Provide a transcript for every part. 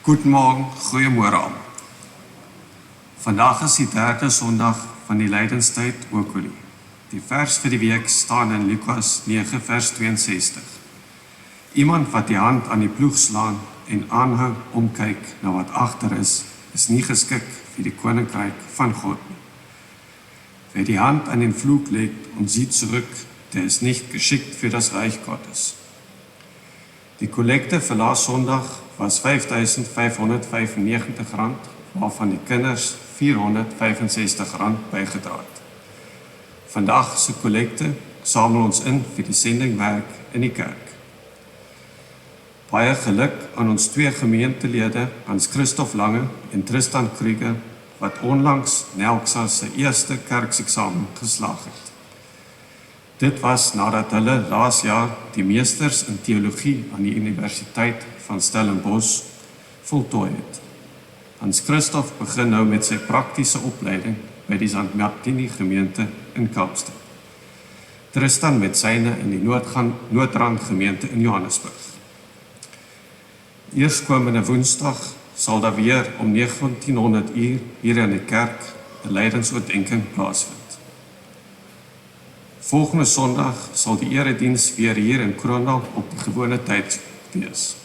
Goeiemorgen, goeiemôre almal. Vandag is die 3de Sondag van die Lydenstyd Okolie. Die vers vir die week staan in Lukas 9 vers 62. Iemand wat die hand aan die ploeg slaan en aanhou omkyk na wat agter is nie geskik vir die koninkryk van God nie. Wer die Hand an den Flug legt und sieht zurück, der ist nicht geschickt für das Reich Gottes. Die Kollekte vir laas Sondag was R5.595, waarvan die kinders R465 bygedra het. Vandag se kollekte samel ons in vir die sendingwerk in die kerk. Baie geluk aan ons 2 gemeentelede, Hans Christoph Lange en Tristan Krüger, wat onlangs Nelksa se eerste kerkseksamen geslaag het. Dit was nadat hulle laas jaar die meesters in teologie aan die Universiteit van Stellenbosch voltooi het. Hans Christoph begin nou met sy praktiese opleiding by die St. Martini gemeente in Kaapstad. Tristan met syne in die Noordrand gemeente in Johannesburg. Eerskomende Woensdag sal daar weer om 1900 uur hier in die kerk 'n lydensoordenking plaasvind. Volgende Sondag sal die erediens weer hier in Kroondal op die gewone tyd wees.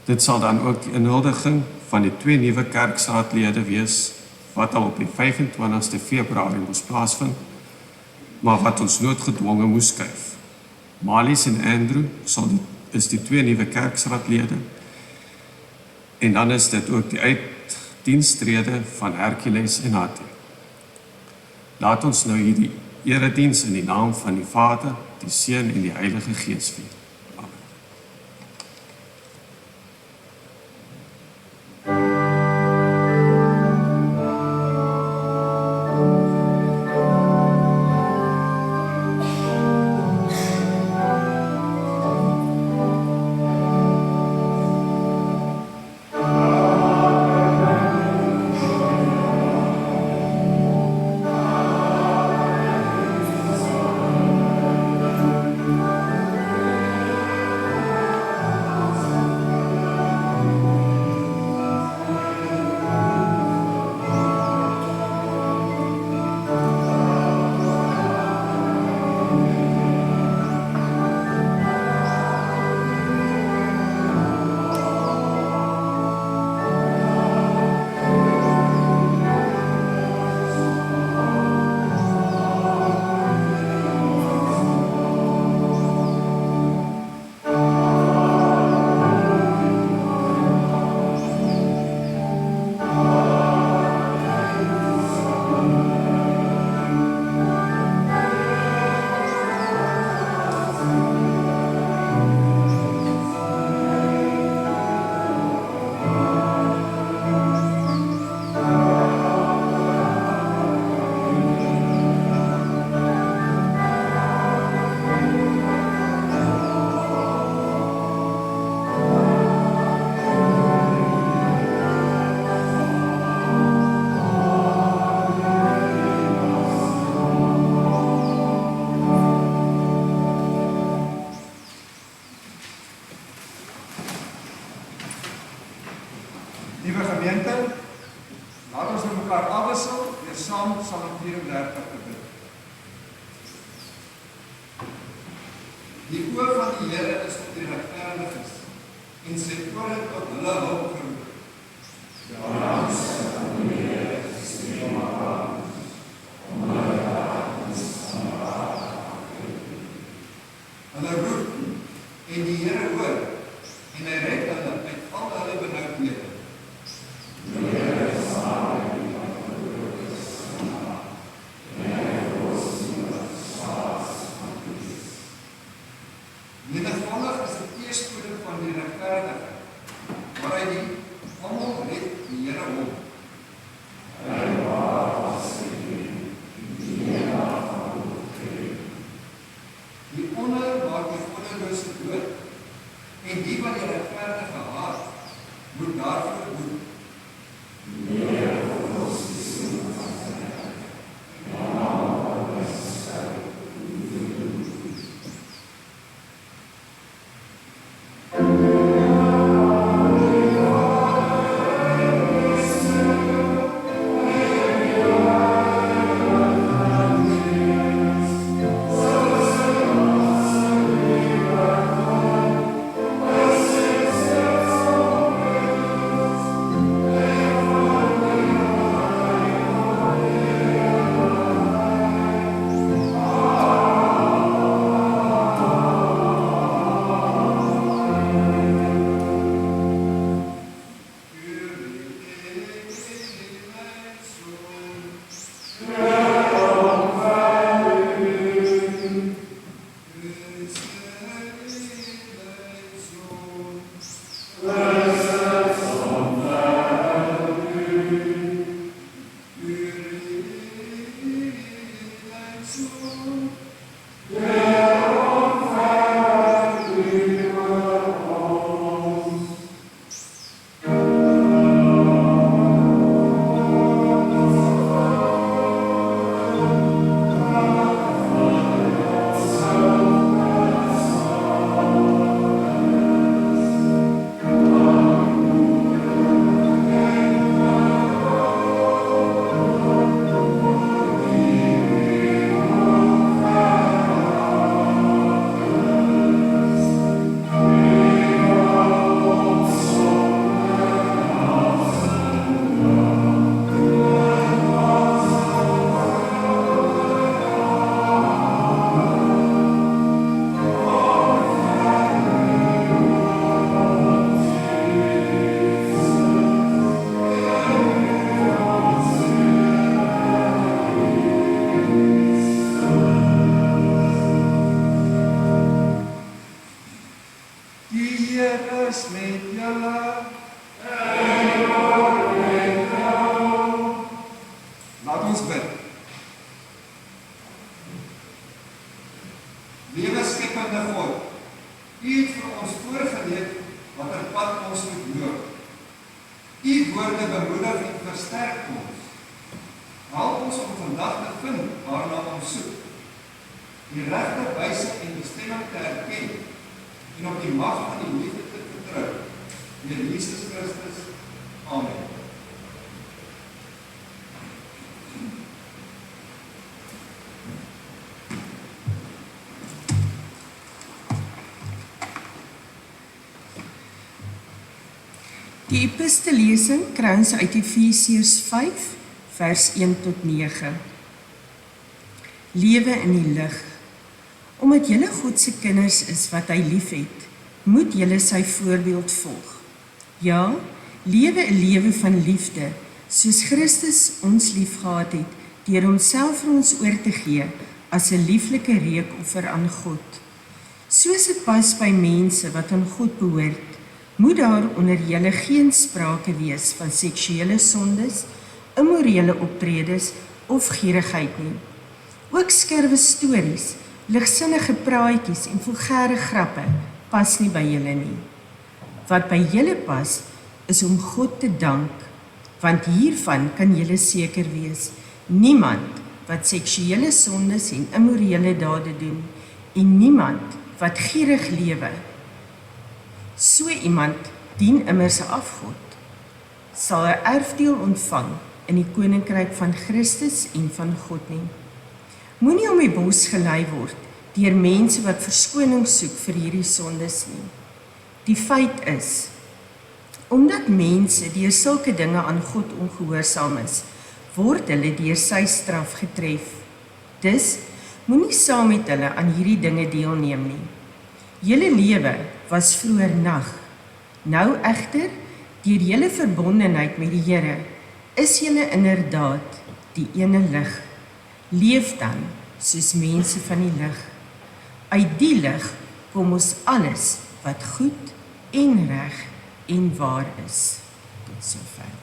Dit sal dan ook die inhuldiging van die 2 nuwe kerkraadlede wees, wat al op die 25ste Februarie moes plaasvind, maar wat ons noodgedwonge moes skuif. Marlies en Andrew is die 2 nuwe kerkraadlede, en dan is dit ook die uitdienstrede van Hercules en Hattie. Laat ons nou hierdie erediens in die naam van die Vader, die Seun en die Heilige Gees vier. Amen. Liewe gemeente, laat ons met mekaar afwissel, weer saam Psalm 34 te bid. Die oor van die Here is op die regverdiges, en sy oor tot hulle hulp geroep. Hulle roep, en die Here hoor, en hy red hulle uit al hulle benoudhede. Menigvuldig is die teëspoede van die regverdige, maar hy die Die woorde bemoedig en versterk ons. Help ons om vandag te vind waarna ons soek. Die regte wyse en bestemming te erken en op die mag van die liefde te vertrou. Deur Jesus Christus. Amen. Die epistelesing kry ons uit Efesiërs 5, vers 1 tot 9. Lewe in die lig. Omdat julle God se kinders is wat hy liefhet, moet julle sy voorbeeld volg. Ja, lewe 'n lewe van liefde, soos Christus ons liefgehad het, deur homself vir ons oor te gee as 'n lieflike reukoffer aan God. Soos dit pas by mense wat aan God behoort, moet daar onder julle geen sprake wees van seksuele sondes, immorele optredes of gierigheid nie. Ook skerwe stories, ligsinnige praatjies en vulgêre grappe pas nie by julle nie. Wat by julle pas, is om God te dank, want hiervan kan julle seker wees, niemand wat seksuele sondes en immorele dade doen, en niemand wat gierig lewe. So iemand dien immers 'n afgod, sal 'n erfdeel ontvang in die koninkryk van Christus en van God nie. Moenie om die bos gelei word deur mense wat verskoning soek vir hierdie sondes nie. Die feit is, omdat mense deur sulke dinge aan God ongehoorsaam is, word hulle deur sy straf getref. Dus, moenie saam met hulle aan hierdie dinge deelneem nie. Julle lewe was vroeër nag. Nou egter, deur julle verbondenheid met die Here, is julle inderdaad die ene lig. Leef dan soos mense van die lig. Uit die lig kom ons alles wat goed en reg en waar is. Tot sover.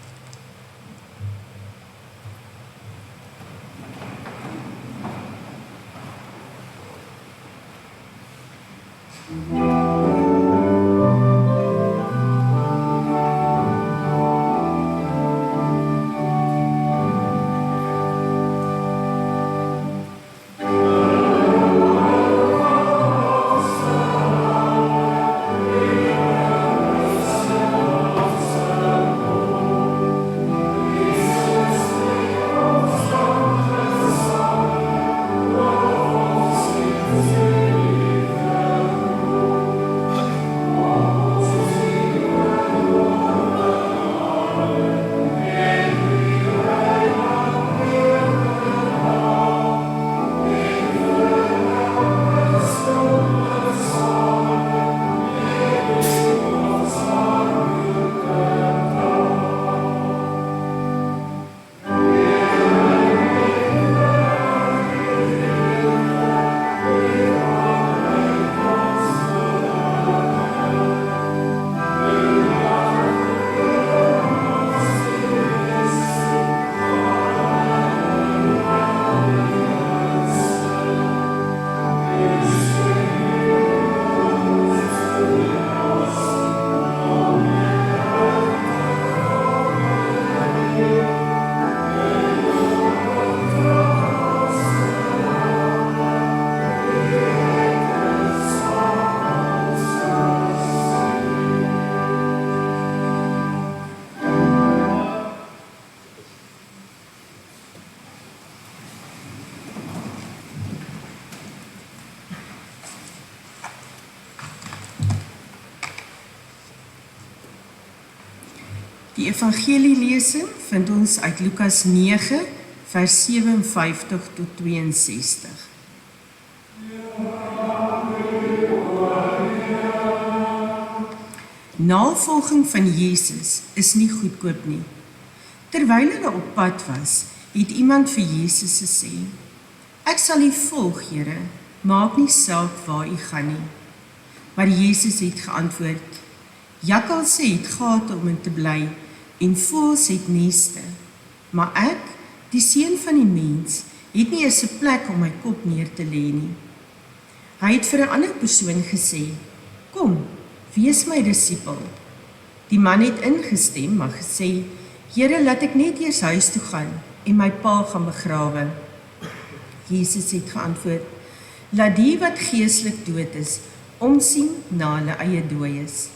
Die evangelielesing vind ons uit Lukas 9, vers 57 tot 62. Navolging van Jesus is nie goedkoop nie. Terwyl hulle op pad was, het iemand vir Jesus gesê, "Ek sal u volg, Here, maak nie saak waar u gaan nie." Maar Jesus het geantwoord, "Jakkalse het gate om in te bly, en voëls het neste, maar ek, die seun van die mens, het nie eens 'n plek om my kop neer te lê nie." Hy het vir 'n ander persoon gesê, "Kom, wees my disipel." Die man het ingestem, maar gesê, Here, laat ek net eers huis toe gaan en my pa gaan begrawe. Jesus het geantwoord, laat die wat geestelik dood is, omsien na hulle eie dooies.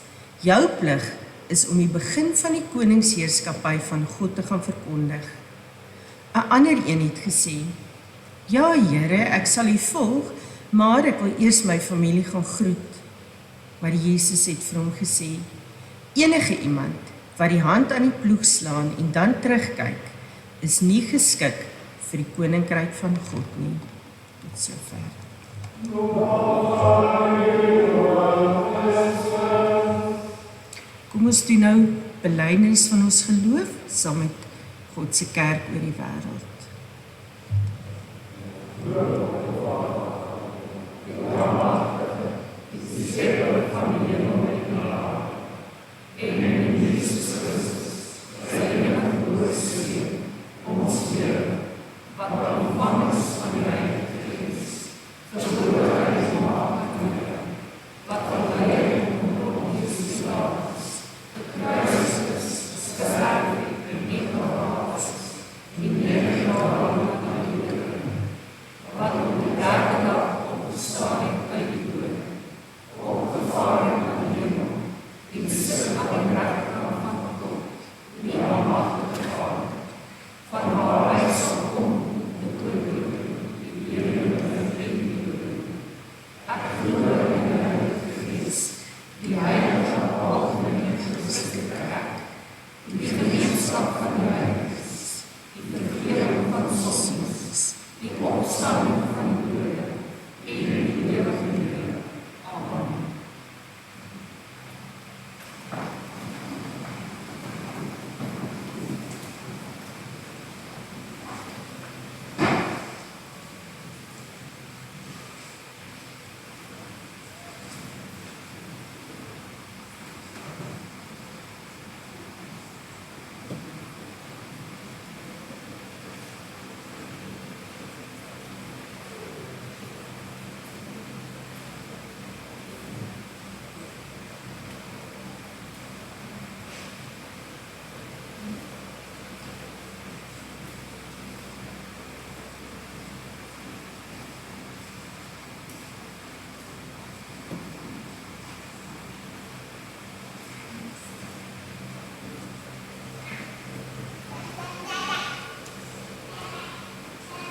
Jou plig is om die begin van die koningsheerskappy van God te gaan verkondig. 'n ander een het gesê, ja Here, ek sal U volg, maar ek wil eers my familie gaan groet. Maar Jesus het vir hom gesê, enige iemand wat die hand aan die ploeg slaan en dan terugkyk, is nie geskik vir die koninkryk van God nie. Tot sover. Kom ons doen nou belydenis van ons geloof saam met God se kerk oor die wêreld.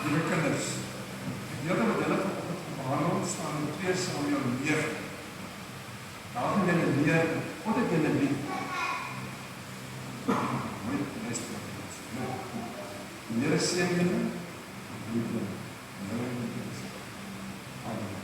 Liewe kinders, die deel wat julle behandel staan in 2 Samuel 9. Daar gaan julle leer, God het julle lief. Mooi, luister. Die Here seën julle, lief julle. Amen.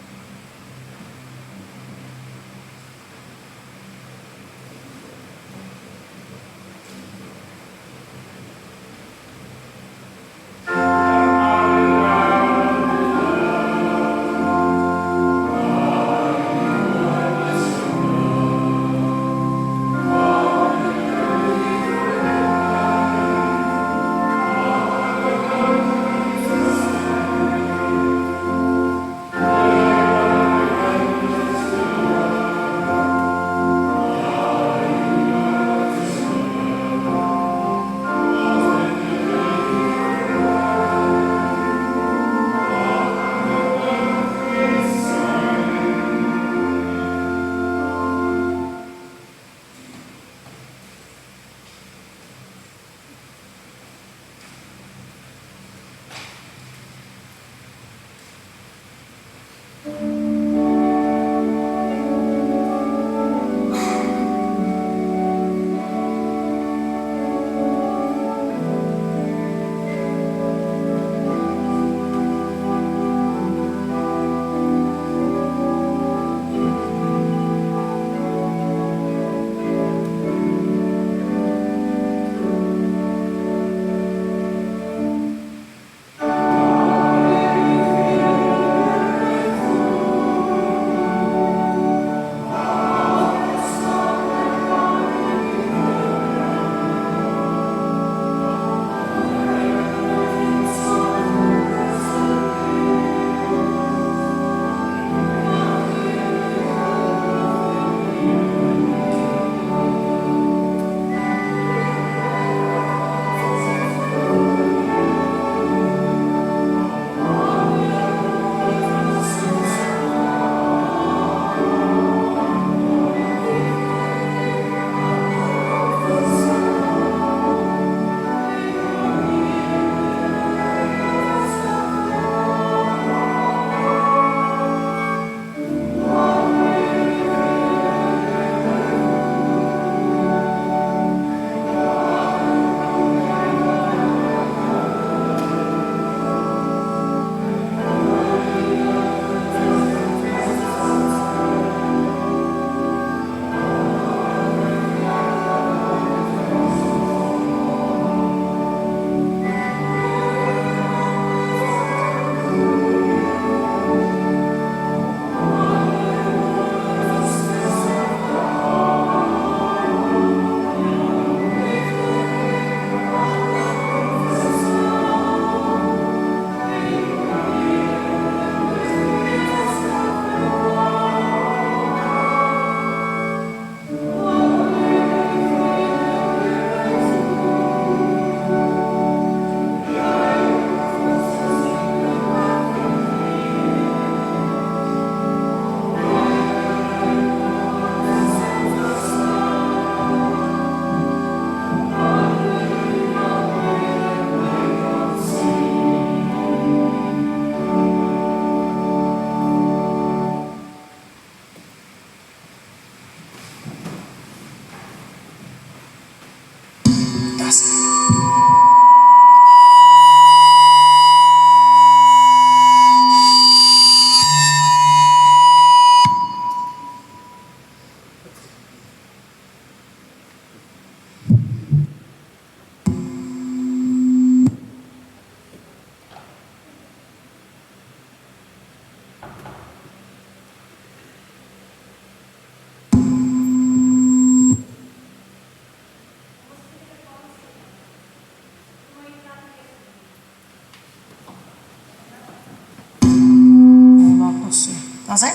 Was hy?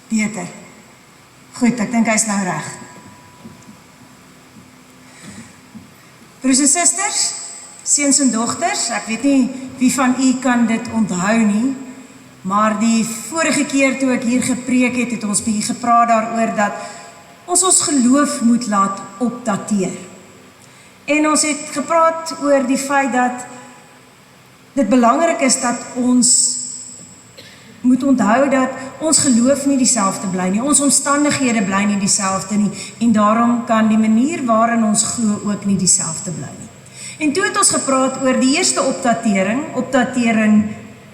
Beter. Goed, ek dink hy's nou reg. Broers en susters, seuns en dogters, ek weet nie wie van u kan dit onthou nie, maar die vorige keer toe ek hier gepreek het, het ons bietjie gepraat daaroor dat ons geloof moet laat opdateer. En ons het gepraat oor die feit dat dit belangrik is dat ons moet onthou dat ons geloof nie dieselfde bly nie, ons omstandighede bly nie dieselfde nie, en daarom kan die manier waarin ons glo ook nie dieselfde bly nie. En toe het ons gepraat oor die eerste opdatering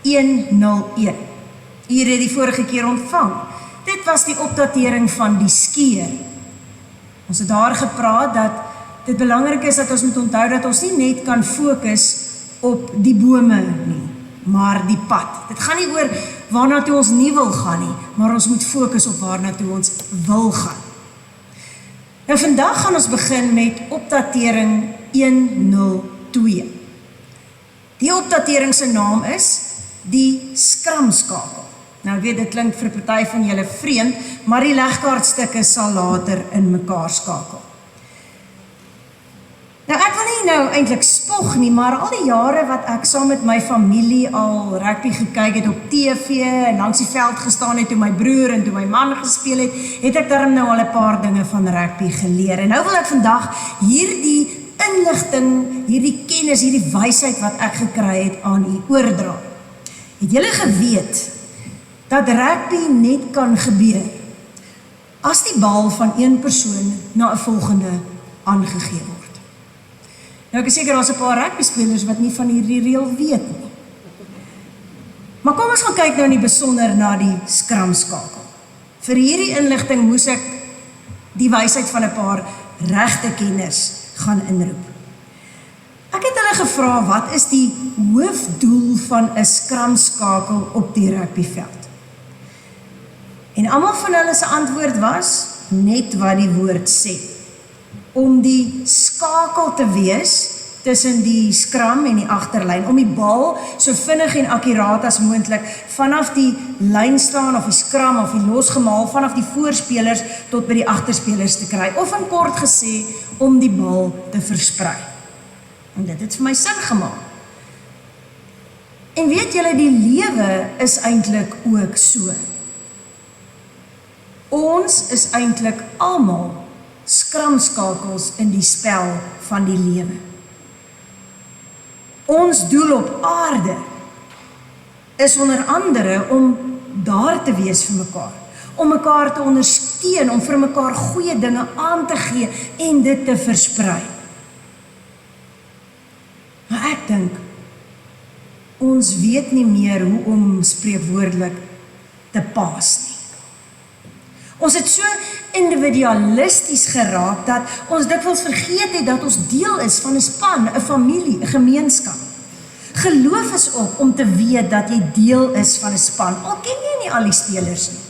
101. Hier het die vorige keer ontvang. Dit was die opdatering van die skeer. Ons het daar gepraat dat dit belangrik is dat ons moet onthou dat ons nie net kan fokus op die bome nie, maar die pad. Dit gaan nie oor waarna toe ons nie wil gaan nie, maar ons moet fokus op waarna toe ons wil gaan. Nou vandag gaan ons begin met opdatering 102. Die opdatering se naam is die skramskakel. Nou ek weet, dit klink vir party van julle vreemd, maar die legkaartstukke sal later in mekaar skakel. Nou ek wil nie nou eintlik spog nie, maar al die jare wat ek saam met my familie al rugby gekyk het op TV en langs die veld gestaan het toe my broer en toe my man gespeel het ek daarom nou al 'n paar dinge van rugby geleer. En nou wil ek vandag hierdie inligting, hierdie kennis, hierdie wysheid wat ek gekry het aan u oordra. Het julle geweet dat rugby net kan gebeur as die bal van een persoon na 'n volgende aangegee word? Nou ek is seker daar's 'n paar rugbyspelers wat nie van hierdie reël weet nie. Maar kom ons gaan kyk nou in die besonder na die skramskakel. Vir hierdie inligting moes ek die wysheid van 'n paar regte kenners gaan inroep. Ek het hulle gevra, wat is die hoofdoel van 'n skramskakel op die rugbyveld? En almal van hulle se antwoord was net wat die woord sê. Om die skakel te wees tussen die skram en die agterlyn, om die bal so vinnig en akkuraat as moontlik vanaf die lyn staan of die skram of die losgemaal vanaf die voorspelers tot by die agterspelers te kry, of in kort gesê, om die bal te versprei. En dit het vir my sin gemaak. En weet julle, die lewe is eintlik ook so. Ons is eintlik almal skramskakels in die spel van die lewe. Ons doel op aarde is onder andere om daar te wees vir mekaar, om mekaar te ondersteun, om vir mekaar goeie dinge aan te gee en dit te versprei. Maar ek dink, ons weet nie meer hoe om spreekwoordelik te paas nie. Ons het so individualisties geraak dat ons dikwels vergeet het dat ons deel is van 'n span, 'n familie, 'n gemeenskap. Geloof is ook om te weet dat jy deel is van 'n span, al ken jy nie al die spelers nie.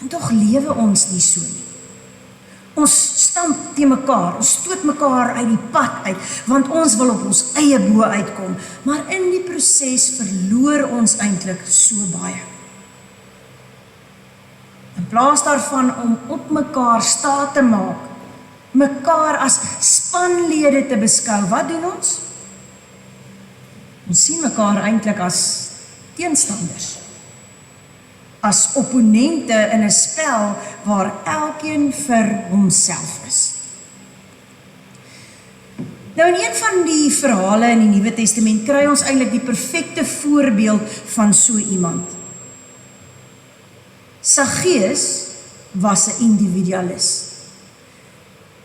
En tog lewe ons nie so nie. Ons stamp teen mekaar, ons stoot mekaar uit die pad uit, want ons wil op ons eie bo uitkom, maar in die proses verloor ons eintlik so baie. In plaas daarvan om op mekaar staat te maak, mekaar as spanlede te beskou, wat doen ons? Ons sien mekaar eintlik as teenstanders, as opponente in 'n spel waar elkeen vir homself is. Nou in een van die verhale in die Nuwe Testament kry ons eintlik die perfekte voorbeeld van so iemand. Saggeus was 'n individualis.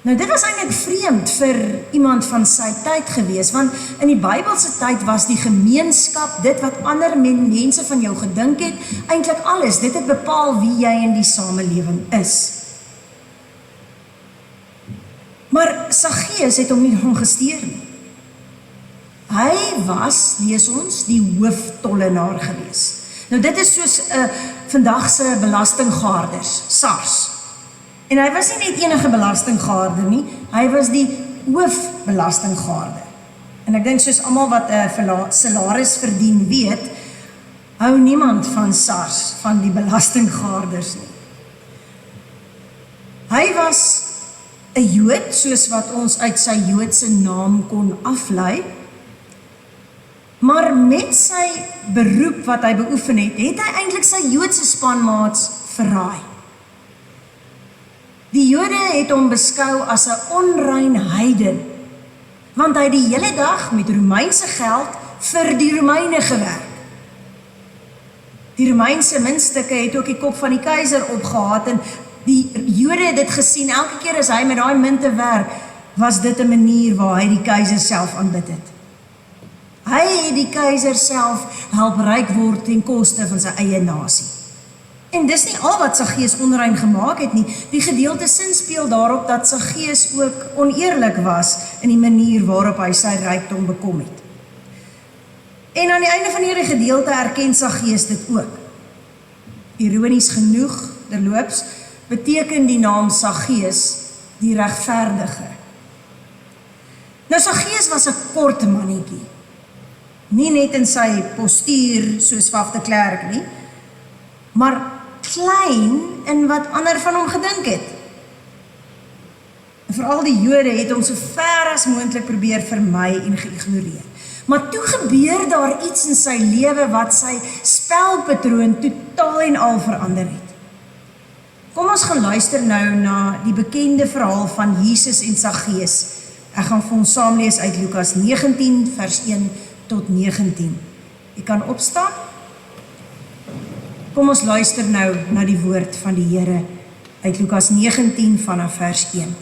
Nou dit was eintlik vreemd vir iemand van sy tyd gewees, want in die Bybelse tyd was die gemeenskap, dit wat ander mense van jou gedink het, eintlik alles. Dit het bepaal wie jy in die samelewing is. Maar Saggeus het hom nie gesteer nie. Hy was, lees ons, die hooftollenaar gewees. Nou dit is soos vandag se belastinggaarders, SARS. En hy was nie net enige belastinggaarder nie, hy was die hoofbelastinggaarder. En ek dink soos almal wat 'n salaris verdien weet, hou niemand van SARS, van die belastinggaarders nie. Hy was 'n Jood, soos wat ons uit sy Joodse naam kon aflei, maar met sy beroep wat hy beoefen het, het hy eintlik sy Joodse spanmaats verraai. Die Jode het hom beskou as 'n onrein heiden, want hy het die hele dag met Romeinse geld vir die Romeine gewerk. Die Romeinse muntstukke het ook die kop van die keiser opgehaat en die Jode het dit gesien, elke keer as hy met daai munte werk, was dit 'n manier waar hy die keiser self aanbid het. Hy het die keiser self help ryk word ten koste van sy eie nasie. En dis nie al wat Saggeus onrein gemaak het nie, die gedeelte sinspeel daarop dat Saggeus ook oneerlik was in die manier waarop hy sy rykdom bekom het. En aan die einde van hierdie gedeelte erken Saggeus dit ook. Ironies genoeg, terloops, beteken die naam Saggeus die regverdige. Nou Saggeus was 'n kort mannetjie. Nie net in sy postuur soos Waf de Klerk nie, maar klein in wat ander van hom gedink het. En veral die Jode het hom so ver as moontlik probeer vermy en geïgnoreer. Maar toe gebeur daar iets in sy lewe wat sy spelpatroon totaal en al verander het. Kom ons gaan luister nou na die bekende verhaal van Jesus en Saggeus. Ek gaan vir ons saam lees uit Lukas 19 vers 1 tot 19. Jy kan opstaan. Kom ons luister nou na die woord van die Here uit Lukas 19 vanaf vers 1.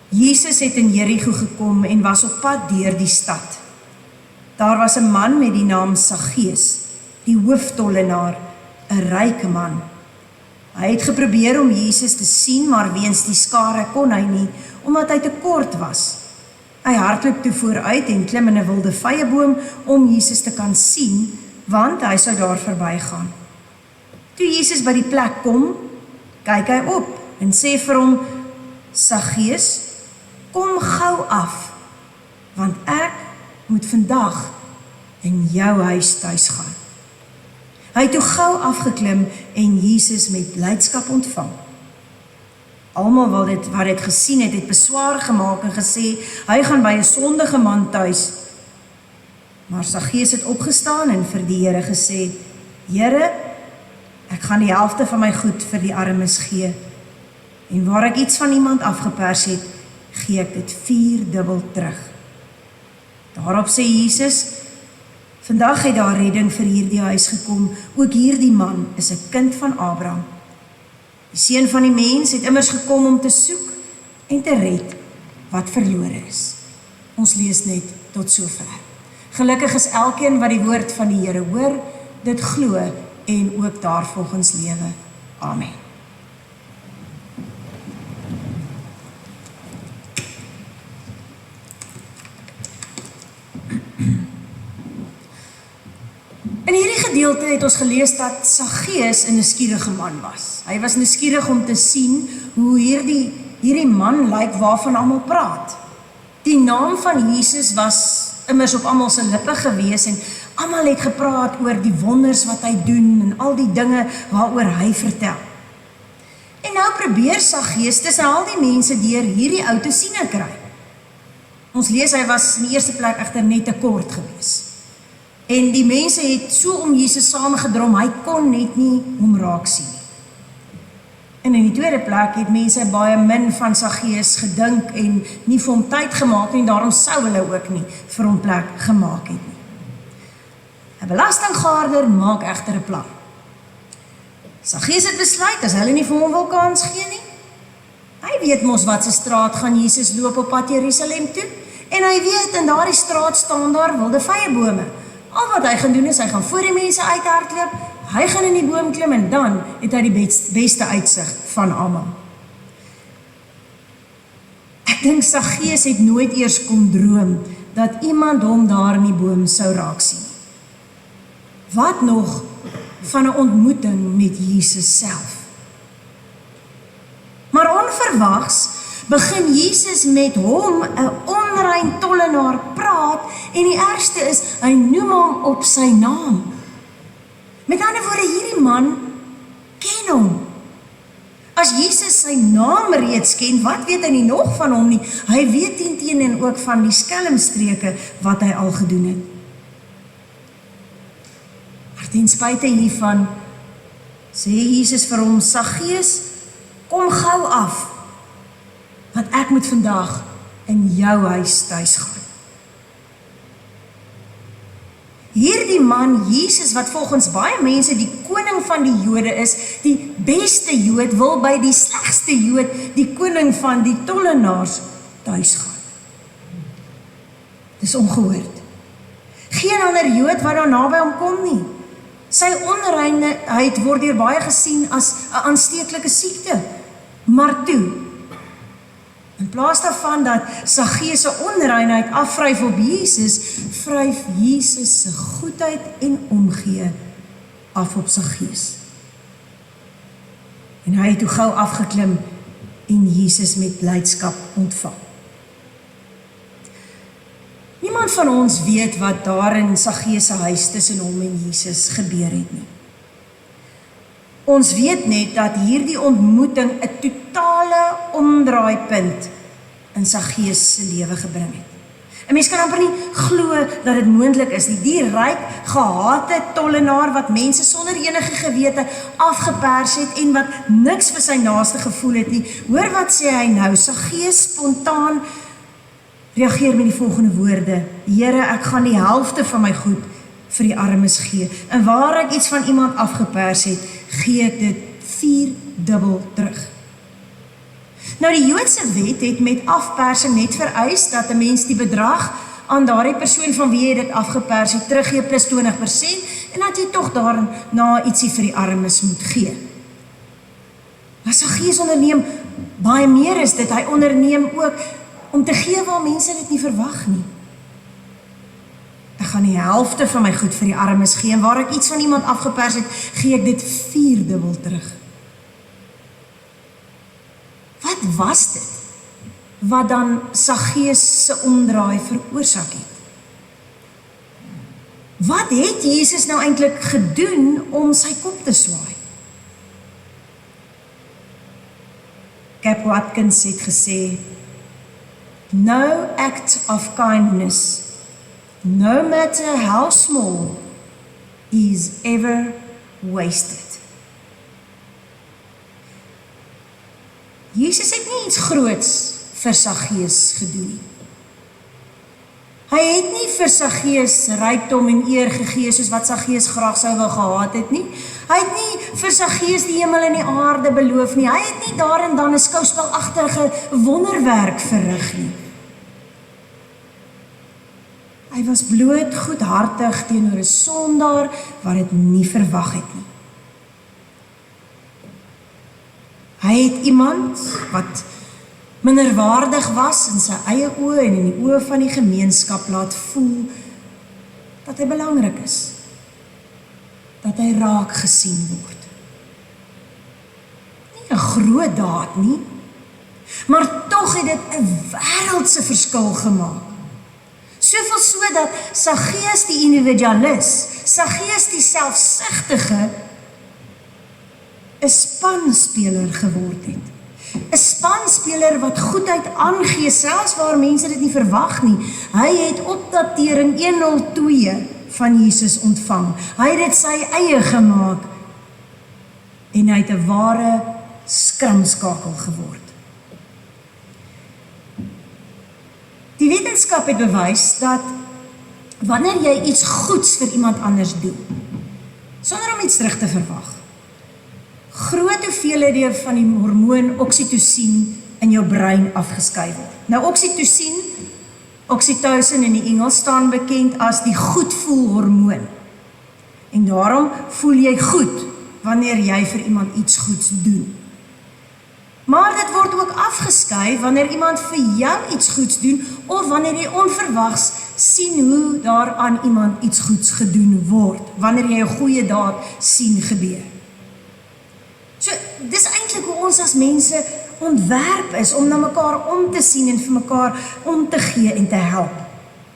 Jesus het in Jerigo gekom en was op pad deur die stad. Daar was 'n man met die naam Saggeus, die hooftollenaar, 'n ryke man. Hy het geprobeer om Jesus te sien, maar weens die skare kon hy nie, omdat hy te kort was. Hy hardloop toe vooruit en klim in 'n wilde vyeboom om Jesus te kan sien, want hy sou daar verbygaan. Toe Jesus by die plek kom, kyk hy op en sê vir hom: Saggeus, kom gou af, want ek moet vandag in jou huis tuis gaan. Hy het toe gou afgeklim en Jesus met blydskap ontvang. Almal wat dit gesien het, het beswaar gemaak en gesê, hy gaan by 'n sondige man tuis. Maar Saggeus het opgestaan en vir die Here gesê, Here, ek gaan die helfte van my goed vir die armes gee. En waar ek iets van iemand afgepers het, gee ek dit 4-dubbel terug. Daarop sê Jesus, vandag het daar redding vir hierdie huis gekom, ook hierdie man is 'n kind van Abraham. Die Seun van die mens het immers gekom om te soek en te red wat verlore is. Ons lees net tot sover. Gelukkig is elkeen wat die woord van die Here hoor, dit glo en ook daarvolgens lewe. Amen. In hierdie gedeelte het ons gelees dat Saggeus 'n nuuskierige man was. Hy was nuuskierig om te sien hoe hierdie man lyk waarvan almal praat. Die naam van Jesus was immers op almal se lippe gewees en almal het gepraat oor die wonders wat hy doen en al die dinge waaroor hy vertel. En nou probeer Saggeus tussen al die mense deur hierdie ou te siene kry. Ons lees hy was in die eerste plek egter net te kort gewees. En die mense het so om Jesus saamgedrom, hy kon net nie hom raak sien nie. En in die tweede plek het mense baie min van Saggeus gedink en nie vir hom tyd gemaak nie, daarom sou hulle ook nie vir hom plek gemaak het nie. 'n Belastinggaarder maak egter 'n plan. Saggeus het besluit, as hulle nie vir hom wil kans gee nie, hy weet mos wat se straat gaan Jesus loop op pad Jerusalem toe, en hy weet in daardie straat staan daar wilde vyebome. Al wat hy gaan doen is, hy gaan voor die mense uithardloop, hy gaan in die boom klim en dan het hy die beste uitsig van almal. Ek dink Saggeus het nooit eers kon droom dat iemand hom daar in die boom sou raak sien. Wat nog van 'n ontmoeting met Jesus self? Maar onverwags begin Jesus met hom 'n onrein tollenaar praat en die ergste is, hy noem hom op sy naam. Met ander woorde, hierdie man ken hom. As Jesus sy naam reeds ken, wat weet hy nie nog van hom nie? Hy weet teenoor ook van die skelmstreke wat hy al gedoen het. Maar ten spyte hiervan, sê Jesus vir hom, Saggeus, kom gou af, want ek moet vandag in jou huis tuis gaan. Hierdie man, Jesus, wat volgens baie mense die koning van die Jode is, die beste Jood, wil by die slegste Jood, die koning van die tollenaars, tuis gaan. Dis ongehoord. Geen ander Jood wat daar naby hom kom nie. Sy onreinheid word deur baie gesien as 'n aansteeklike siekte. Maar toe, in plaas daarvan dat Saggeus se onreinheid afvryf op Jesus, vryf Jesus se goedheid en omgee af op Saggeus. En hy het toe gou afgeklim en Jesus met blydskap ontvang. Niemand van ons weet wat daar in Saggeus se huis tussen hom en Jesus gebeur het nie. Ons weet net dat hierdie ontmoeting 'n totale omdraaipunt in Saggeus se lewe gebring het. 'n Mens kan amper nie glo dat dit moontlik is nie. Die ryk, gehate tollenaar wat mense sonder enige gewete afgepers het en wat niks vir sy naaste gevoel het nie. Hoor wat sê hy nou? Saggeus spontaan reageer met die volgende woorde: Here, ek gaan die helfte van my goed vir die armes gee. En waar ek iets van iemand afgepers het, gee ek dit 4-dubbel terug. Nou die Joodse wet het met afpersing net vereis dat 'n mens die bedrag aan daardie persoon van wie jy dit afgepers het teruggee plus 20% en dat jy tog daarna ietsie vir die armes moet gee. Maar Saggeus onderneem baie meer is dit. Hy onderneem ook om te gee waar mense dit nie verwag nie. Ek gaan die helfte van my goed vir die armes gee en waar ek iets van iemand afgepers het, gee ek dit 4-dubbel terug. Wat was dit wat dan Saggeus se omdraai veroorsaak het? Wat het Jesus nou eintlik gedoen om sy kop te swaai? Cap Watkins het gesê, no act of kindness, no matter how small, is ever wasted. Jesus het nie iets groots vir Saggeus gedoen nie. Hy het nie vir Saggeus rykdom en eer gegee soos wat Saggeus graag sou wou gehad het nie. Hy het nie vir Saggeus die hemel en die aarde beloof nie. Hy het nie daar en dan 'n skouspelagtige wonderwerk verrig nie. Hy was bloot goedhartig teenoor 'n sondaar wat dit nie verwag het nie. Hy het iemand wat minderwaardig was in sy eie oë en in die oë van die gemeenskap laat voel dat hy belangrik is, dat hy raak gesien word. Nie 'n groot daad nie, maar tog het dit 'n wêreldse verskil gemaak. Soveel so dat Saggeus die individualis, Saggeus die selfsugtige, 'n spanspeler geword het. 'n Spanspeler wat goedheid aangee, selfs waar mense dit nie verwag nie. Hy het opdatering 102 van Jesus ontvang. Hy het dit sy eie gemaak en hy het 'n ware skramskakel geword. Die wetenskap het bewys dat wanneer jy iets goeds vir iemand anders doen, sonder om iets terug te verwag, groot hoeveelhede van die hormoon oksitosien in jou brein afgeskei word. Nou oksitosien, oksitosin in die Engels, staan bekend as die goedvoel hormoon. En daarom voel jy goed wanneer jy vir iemand iets goeds doen. Maar dit word ook afgeskei wanneer iemand vir jou iets goeds doen of wanneer jy onverwags sien hoe daar aan iemand iets goeds gedoen word, wanneer jy 'n goeie daad sien gebeur. So, dis eintlik hoe ons as mense ontwerp is om na mekaar om te sien en vir mekaar om te gee en te help.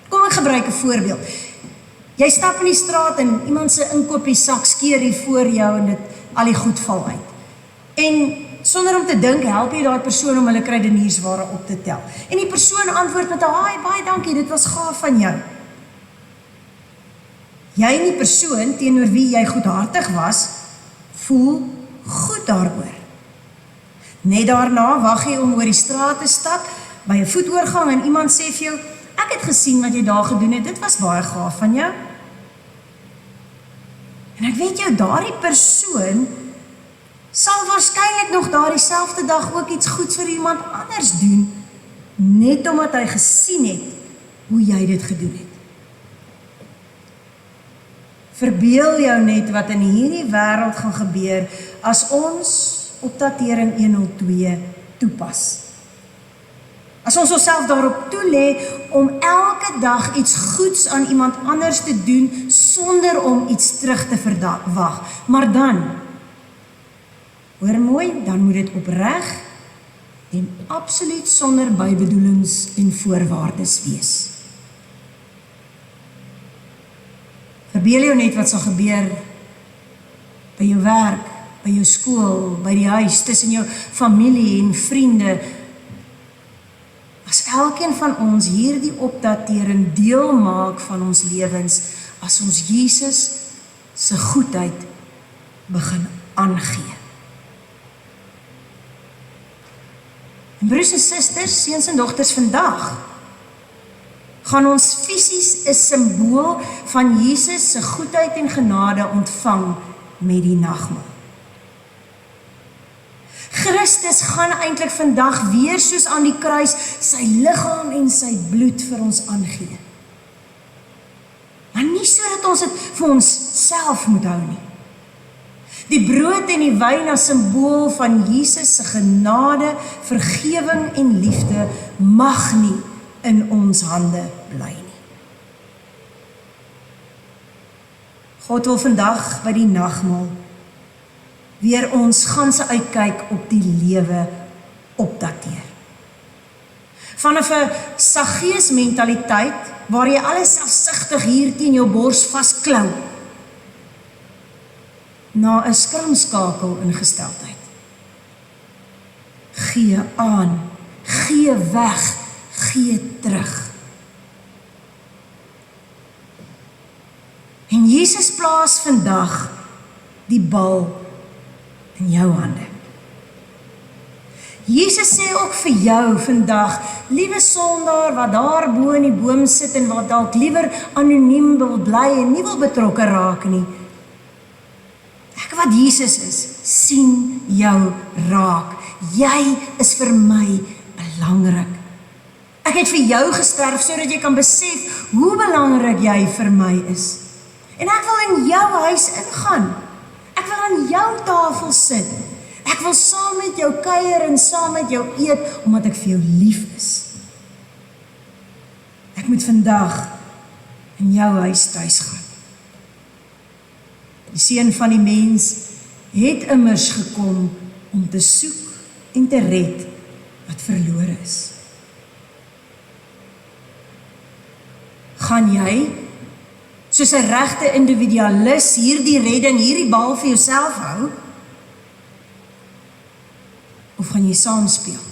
Kom ek gebruik 'n voorbeeld. Jy stap in die straat en iemand se inkopiesak skeer hier voor jou en al die goed val uit. En sonder om te dink, help jy daai persoon om hulle kruideniersware op te tel. En die persoon antwoord met 'n "Haai, baie dankie, dit was gaaf van jou." Jy en die persoon teenoor wie jy goedhartig was, voel goed daaroor. Net daarna wag jy om oor die straat te stap, by 'n voetoorgang en iemand sê vir jou, "Ek het gesien wat jy daar gedoen het, dit was baie gaaf van jou." En ek weet jou, daardie persoon sal waarskynlik nog daardie selfde dag ook iets goeds vir iemand anders doen, net omdat hy gesien het hoe jy dit gedoen het. Verbeel jou net wat in hierdie wêreld gaan gebeur as ons opdatering 102 toepas. As ons onsself daarop toelê om elke dag iets goeds aan iemand anders te doen sonder om iets terug te verwag. Maar dan, hoor mooi, dan moet dit opreg en absoluut sonder bybedoelings en voorwaardes wees. Verbeel jou net wat sal gebeur by jou werk, by jou skool, by die huis, tussen jou familie en vriende. As elkeen van ons hierdie opdatering deel maak van ons lewens, as ons Jesus se goedheid begin aangee. En broers en susters, seuns en dogters, vandag gaan ons fisies 'n simbool van Jesus se goedheid en genade ontvang met die nagmaal. Christus gaan eintlik vandag weer soos aan die kruis sy liggaam en sy bloed vir ons aangee. Maar nie sodat ons dit vir ons self moet hou nie. Die brood en die wyn as simbool van Jesus se genade, vergewing en liefde mag nie in ons hande bly nie. God wil vandag by die nagmaal weer ons ganse uitkyk op die lewe opdateer. Vanaf 'n Saggeus mentaliteit waar jy alles selfsugtig hier teen jou bors vasklou, na 'n skramskakel ingesteldheid. Gee aan, gee weg, gee terug. En Jesus plaas vandag die bal in jou hande. Jesus sê ook vir jou vandag, liewe sondaar wat daar bo in die boom sit en wat dalk liewer anoniem wil bly en nie wil betrokke raak nie. Ek wat Jesus is, sien jou raak. Jy is vir my belangrik. Ek het vir jou gesterf sodat jy kan besef hoe belangrik jy vir my is. En ek wil in jou huis ingaan. Ek wil aan jou tafel sit. Ek wil saam met jou kuier en saam met jou eet, omdat ek vir jou lief is. Ek moet vandag in jou huis tuis gaan. Die Seun van die mens het immers gekom om te soek en te red wat verlore is. Gaan jy, soos 'n regte individualis, hierdie redding, hierdie bal vir jouself hou? Of gaan jy saamspeel?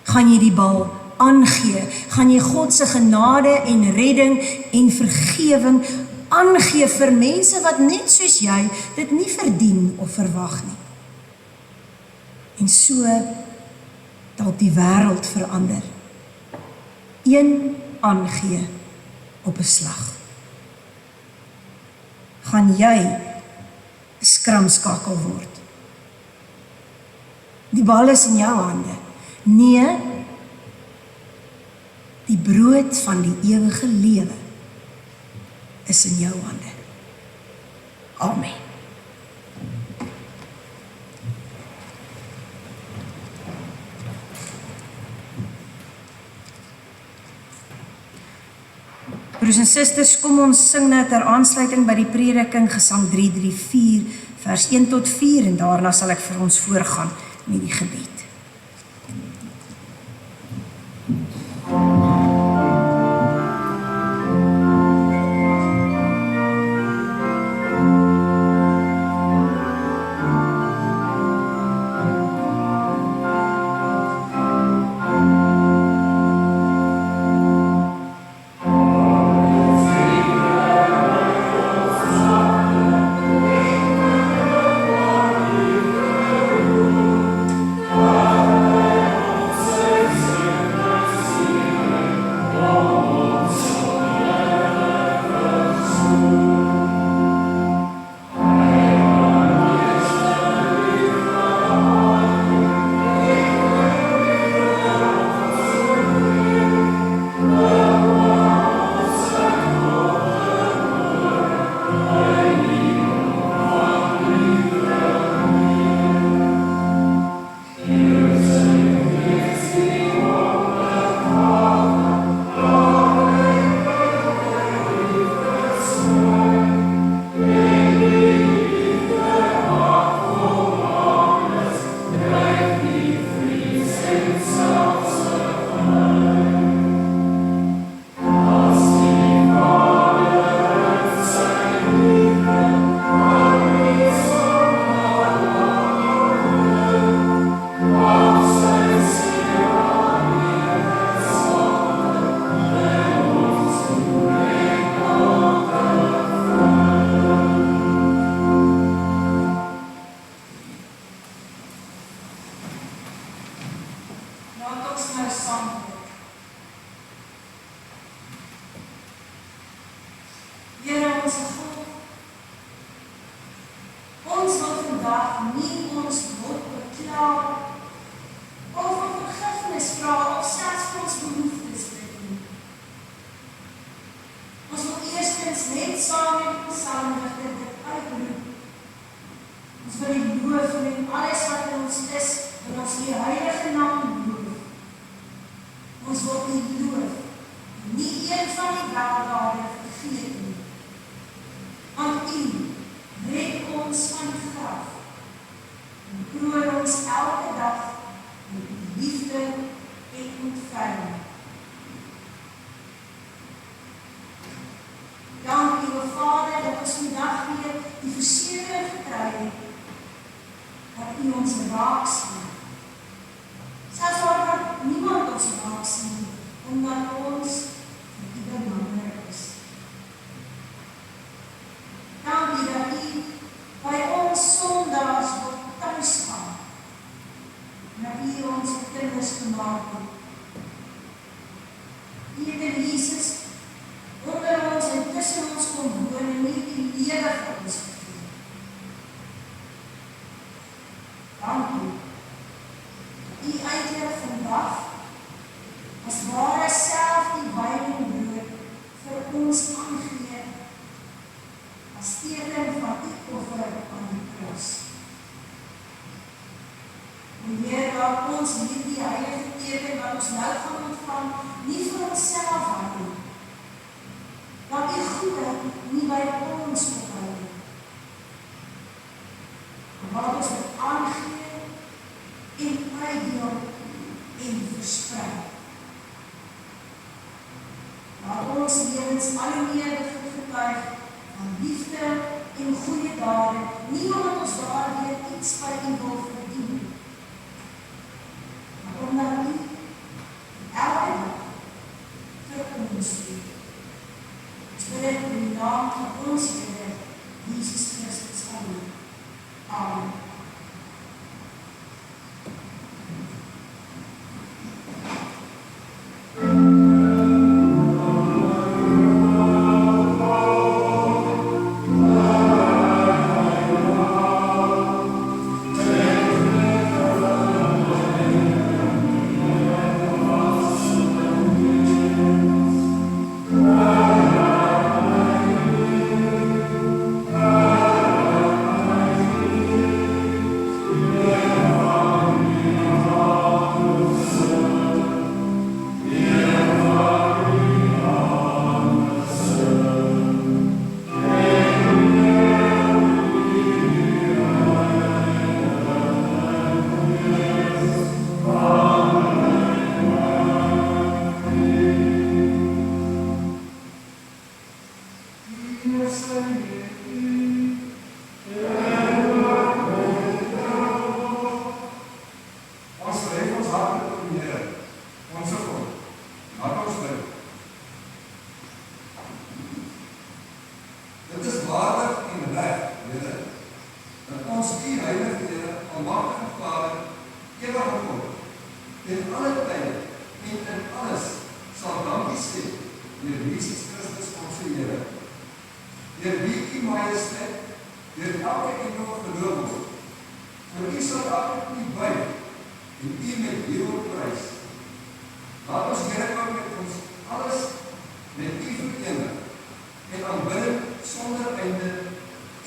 Gaan jy die bal aangee? Gaan jy God se genade en redding en vergewing aangee vir mense wat net soos jy dit nie verdien of verwag nie? En so dalk die wêreld verander. Een aangee op 'n slag. Gaan jy 'n skramskakel word? Die bal is in jou hande. Nee, die brood van die ewige lewe is in jou hande. Amen. Broers en susters, kom ons sing nou ter aansluiting by die prediking Gesang 334 vers 1 tot 4 en daarna sal ek vir ons voorgaan met die gebed. deur Jesus Christus ons Here, deur wie U majesteit, deur elke engel geloof word. Vir U sal elke knie buig en U met jubel prys. Laat ons Here ook met ons alles met U verenig en aanbid sonder einde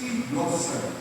U lof sing.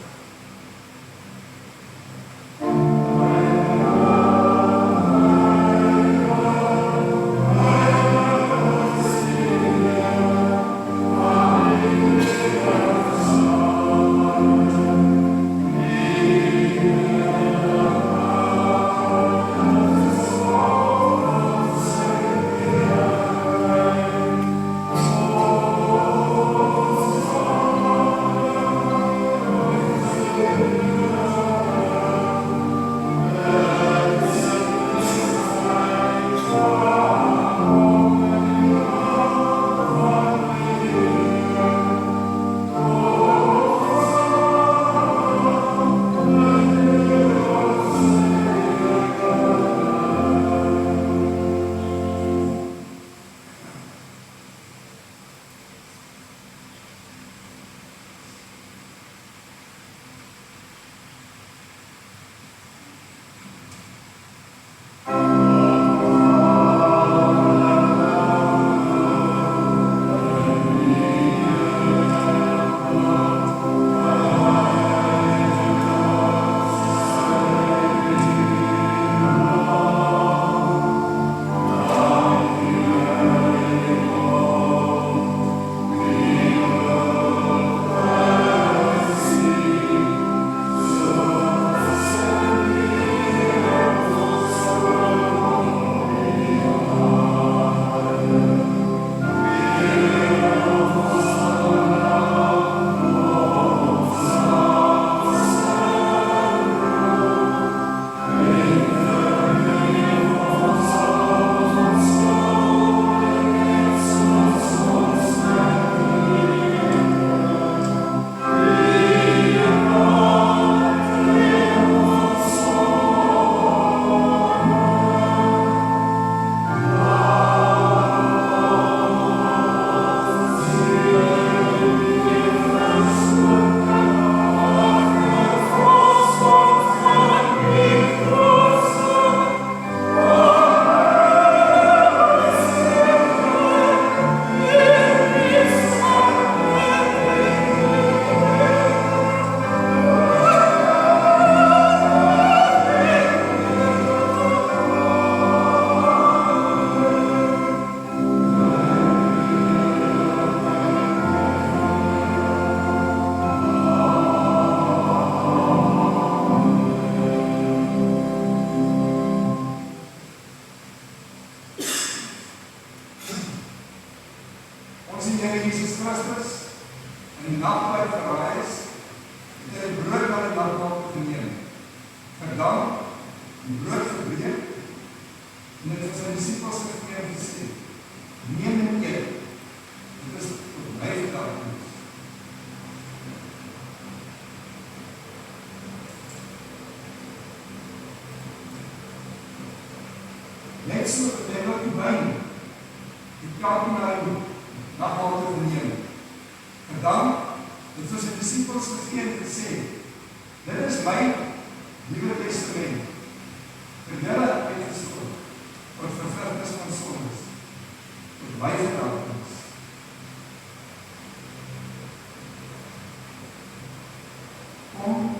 Net so vertel die wyn, die kampioen nagmaal te verneem. En dan het ons die disippels gegee en gesê, dit is my Nuwe Testament, vir julle uitgestort, vir vergifnis van sondes, tot my verdankings. Kom,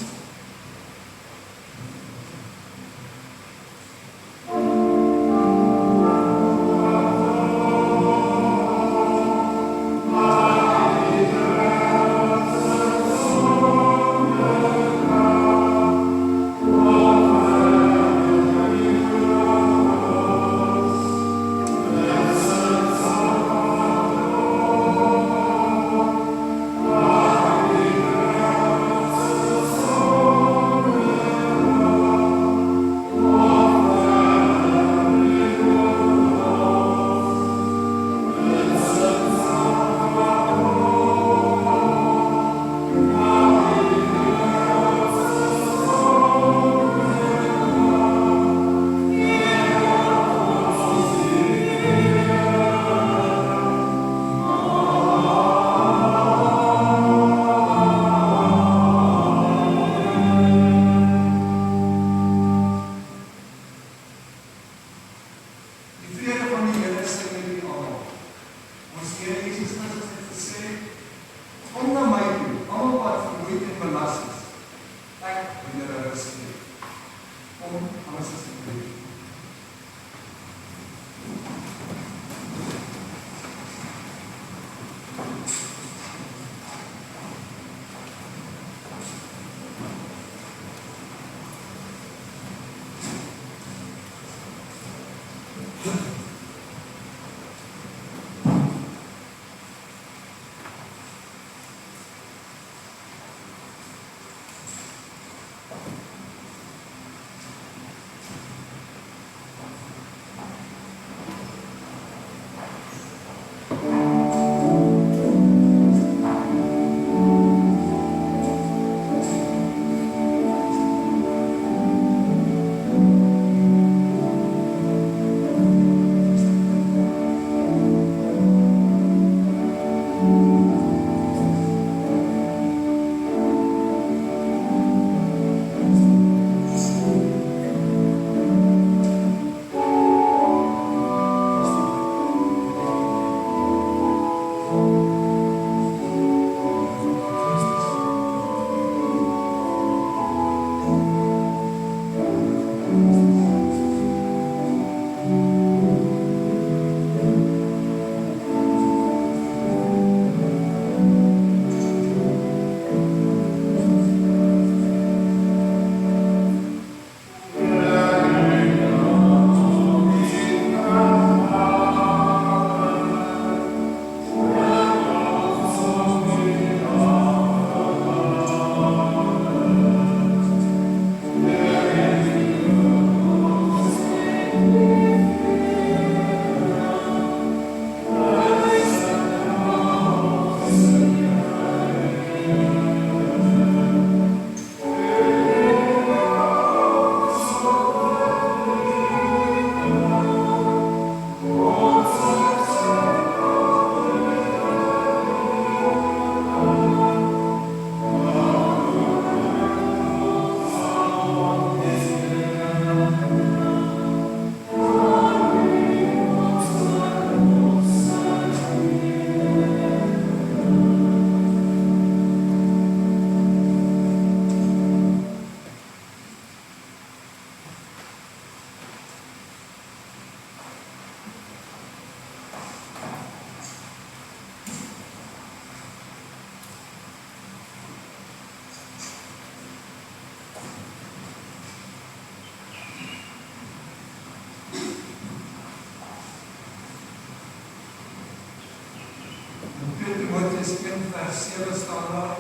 Timoteus 1:7 staan daar,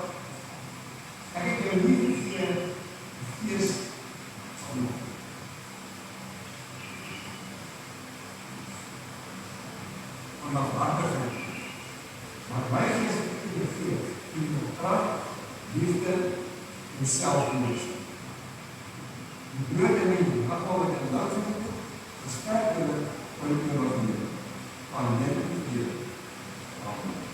ek het jou lief gegee, die Gees van God. Van lafhartigheid. Maar my Gees het u gegee, die krag, liefde en selfbeheersing. Die brood en die appel wat in laat vind, versterk julle van die oorwinning. Van net die Here. Amen.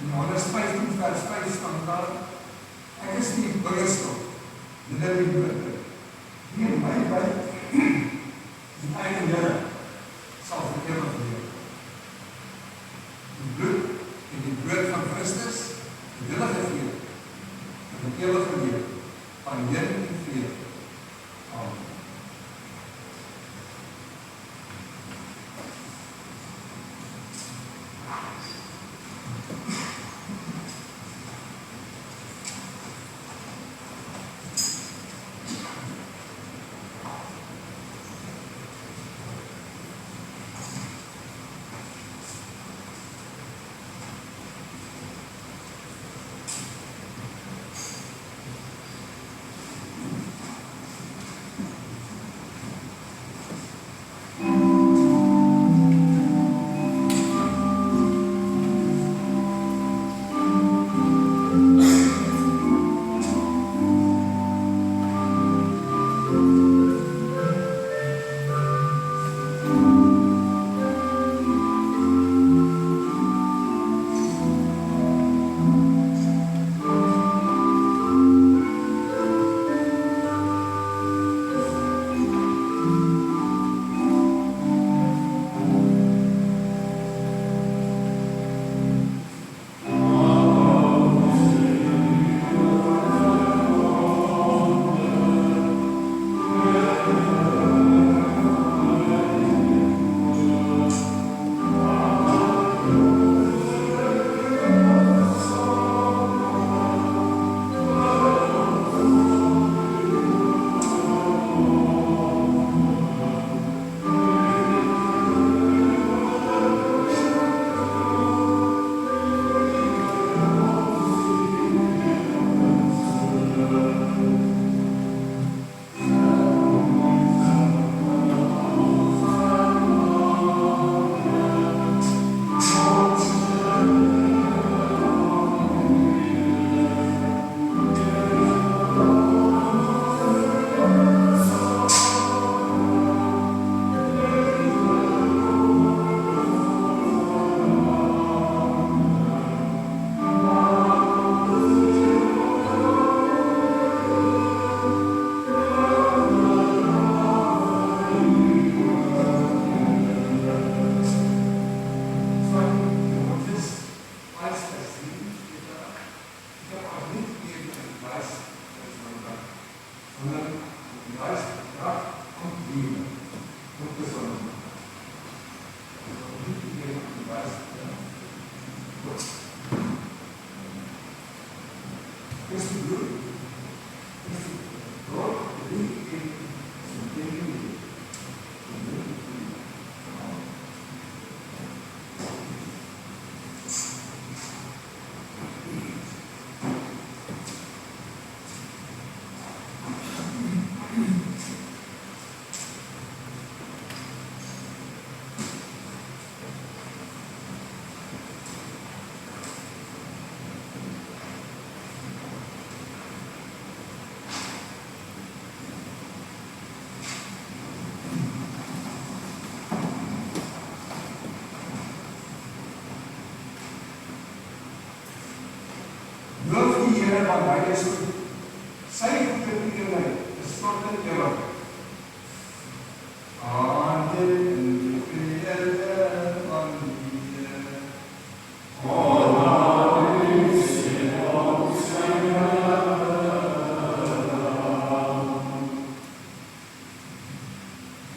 Johannes 15 vers 5 staan daar, ek is die bourstok, julle die brood. Wie in my byt, die eie Here sal vir ewig leef. Die bloed en die brood van Christus, het julle gegee, en die ewige lewe, van heerlik en vrede. Amen. Loof die Here, want hy is goed. Sy goedheid teen my is tot in ewigheid. Amen in die vrede van die Here.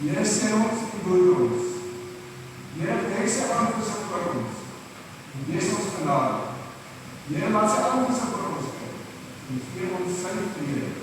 Here sê ons die woord ons. Here trek sy aangesig vir ons. En wees ons genade. Here laat sy aangesig vir ons kyk. En gee ons sy vrede.